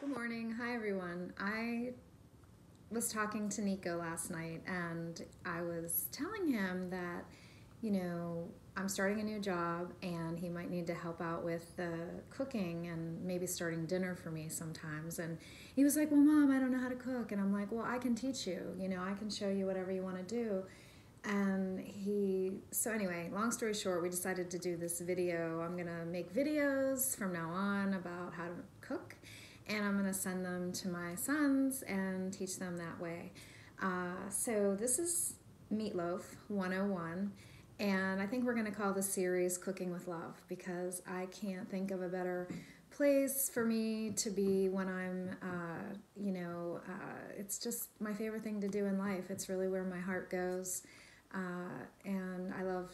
Good morning. Hi, everyone. I was talking to Nico last night and I was telling him that, I'm starting a new job and he might need to help out with the cooking and maybe starting dinner for me sometimes. And he was like, well, Mom, I don't know how to cook. And I'm like, well, I can teach you. I can show you whatever you want to do. And so anyway, long story short, we decided to do this video. I'm going to make videos from now on about how to cook, and I'm going to send them to my sons and teach them that way. So this is Meatloaf 101, and I think we're going to call the series Cooking with Love, because I can't think of a better place for me to be when I'm, it's just my favorite thing to do in life. It's really where my heart goes. And I love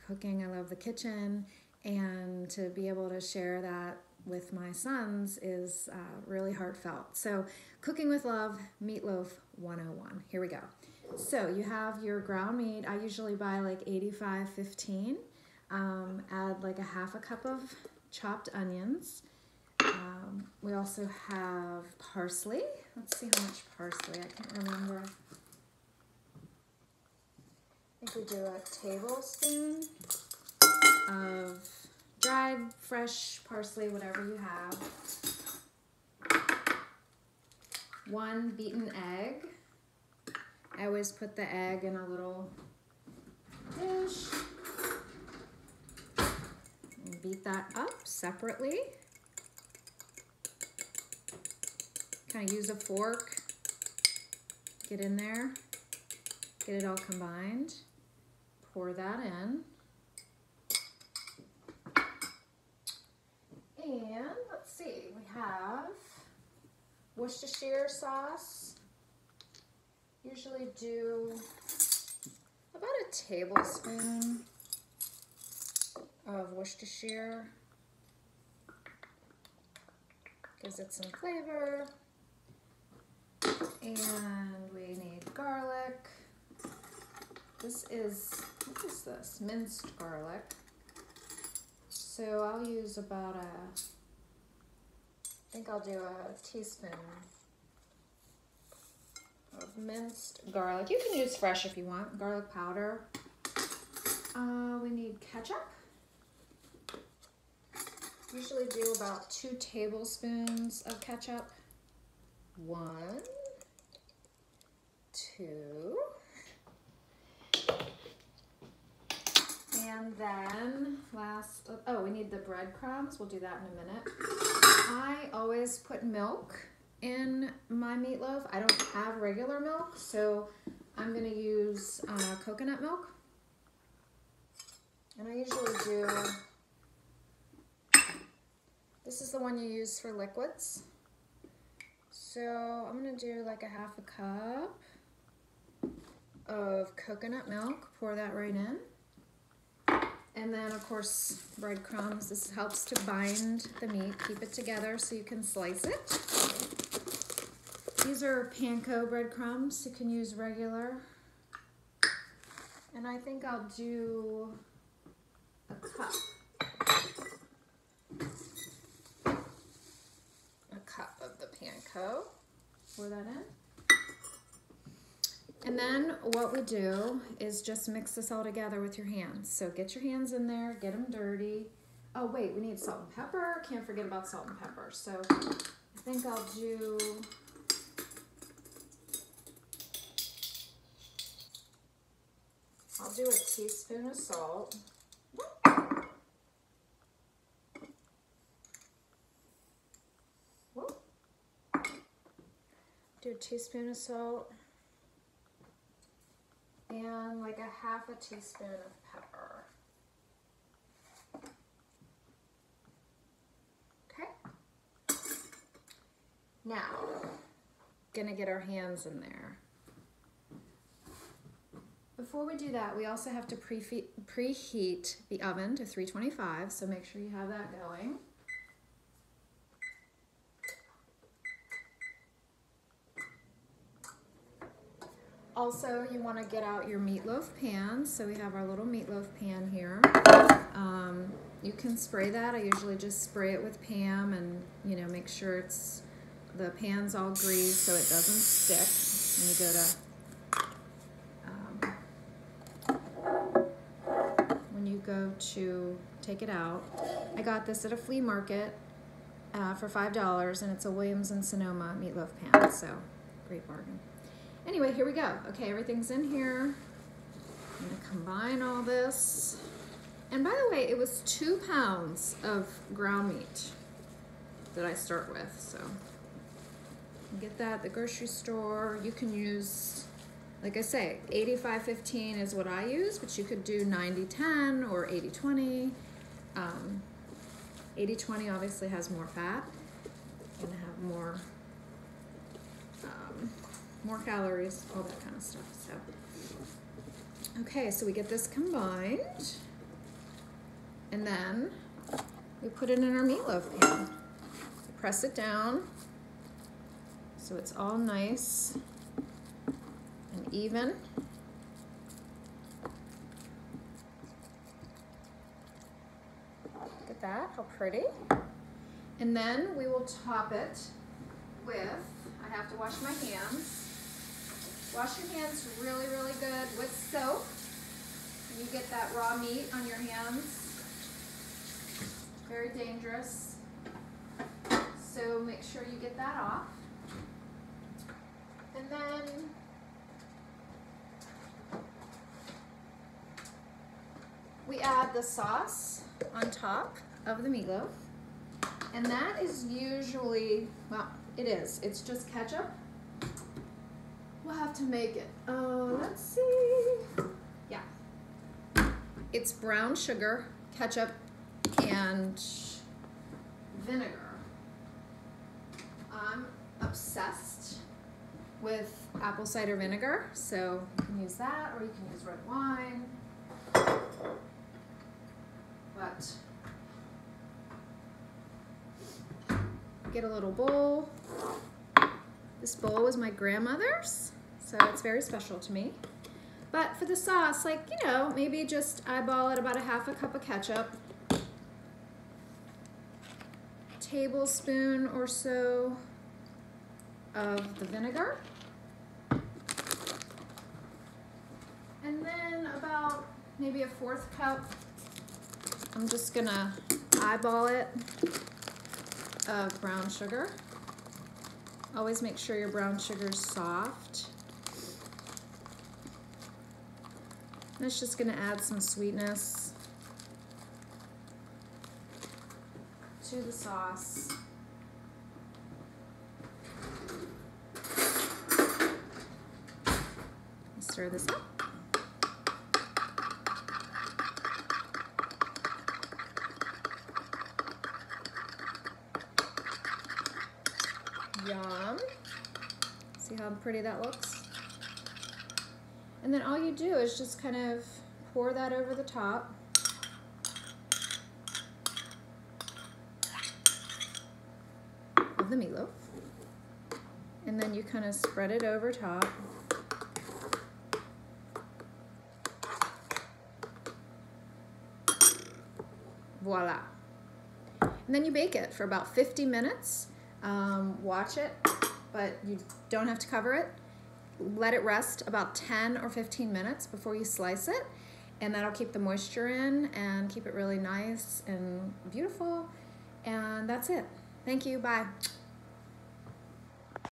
cooking, I love the kitchen, and to be able to share that with my sons is really heartfelt. So Cooking with Love, Meatloaf 101. Here we go. So you have your ground meat. I usually buy like 85-15. Add like a half a cup of chopped onions. We also have parsley. Let's see how much parsley. I can't remember. I think we do a tablespoon of dried, fresh parsley, whatever you have. 1 beaten egg. I always put the egg in a little dish. And beat that up separately. Kind of use a fork. Get in there. Get it all combined. Pour that in. And let's see, we have Worcestershire sauce. Usually do about a tablespoon of Worcestershire. Gives it some flavor. And we need garlic. What is this? Minced garlic. So I'll use about I think I'll do a teaspoon of minced garlic. You can use fresh if you want, garlic powder. We need ketchup. Usually do about 2 tablespoons of ketchup. 1, 2. And then we need the breadcrumbs. We'll do that in a minute. I always put milk in my meatloaf. I don't have regular milk, so I'm going to use coconut milk. And I usually do, this is the one you use for liquids. So I'm going to do like a half a cup of coconut milk. Pour that right in. And then, of course, breadcrumbs. This helps to bind the meat, keep it together so you can slice it. These are panko breadcrumbs. You can use regular. And I think I'll do a cup. A cup of the panko. Pour that in. And then what we do is just mix this all together with your hands. So get your hands in there, get them dirty. Oh wait, we need salt and pepper. Can't forget about salt and pepper. So I think I'll do a teaspoon of salt. Do a teaspoon of salt. And like a half a teaspoon of pepper. Okay. Now, gonna get our hands in there. Before we do that, we also have to preheat the oven to 325, so make sure you have that going. Also, you want to get out your meatloaf pan. So we have our little meatloaf pan here. You can spray that. I usually just spray it with Pam and, make sure it's the pan's all greased so it doesn't stick. When you go to take it out, I got this at a flea market for $5, and it's a Williams and Sonoma meatloaf pan, so great bargain. Anyway, here we go. Okay, everything's in here. I'm gonna combine all this. And by the way, it was 2 pounds of ground meat that I start with, so you can get that at the grocery store. You can use, like I say, 85-15 is what I use, but you could do 90-10 or 80-20. 80-20 obviously has more fat and have more calories, all that kind of stuff. So, okay, so we get this combined, and then we put it in our meatloaf pan. We press it down so it's all nice and even. Look at that, how pretty. And then we will top it with, I have to wash my hands. Wash your hands really, really good with soap. And you get that raw meat on your hands. Very dangerous. So make sure you get that off. And then we add the sauce on top of the meatloaf. And that is usually, well, it is. It's just ketchup. We'll have to make it. Let's see. Yeah. It's brown sugar, ketchup, and vinegar. I'm obsessed with apple cider vinegar, so you can use that, or you can use red wine. But get a little bowl. This bowl was my grandmother's, so it's very special to me. But for the sauce, like, you know, maybe just eyeball it about a half a cup of ketchup, tablespoon or so of the vinegar, and then about maybe a 1/4 cup, I'm just gonna eyeball it, of brown sugar. Always make sure your brown sugar is soft. And it's just gonna add some sweetness to the sauce. Stir this up. Yum. See how pretty that looks? And then all you do is just kind of pour that over the top. Of the meatloaf. And then you kind of spread it over top. Voila. And then you bake it for about 50 minutes. Watch it, but you don't have to cover it. Let it rest about 10 or 15 minutes before you slice it, and that'll keep the moisture in and keep it really nice and beautiful. And that's it. Thank you. Bye.